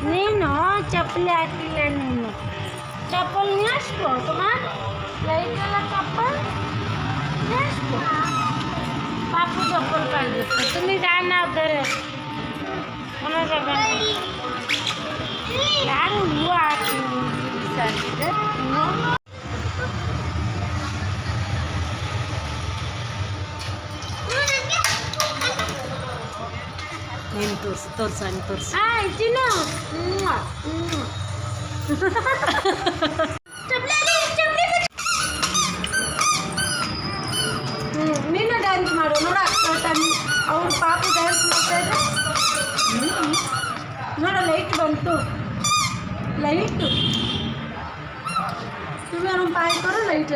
ನೀನು ಚಪ್ಪಲಿ ಹಾಕಿಲ್ಲ ನೀನು चप्पल नहीं आसबो तुम्हार लाइट वाला चप्पल नहीं आसबो पापू चप्पल काट देते तुम्हें जाना उधर उन्हें जगह यार हुआ ನೀನು ತೋರ್ಸು ಚಿನ್ನು ನೀನು ಡ್ಯಾನ್ಸ್ ಮಾಡು ನೋಡ ಅವ್ರ ಪಾಪು ಡ್ಯಾನ್ಸ್ ಮಾಡ್ತಾ ಇದ್ರೆ ನೋಡ ಲೈಟ್ ಬಂತು ಲೈಟು तुम्हें हम पाए करो लाइट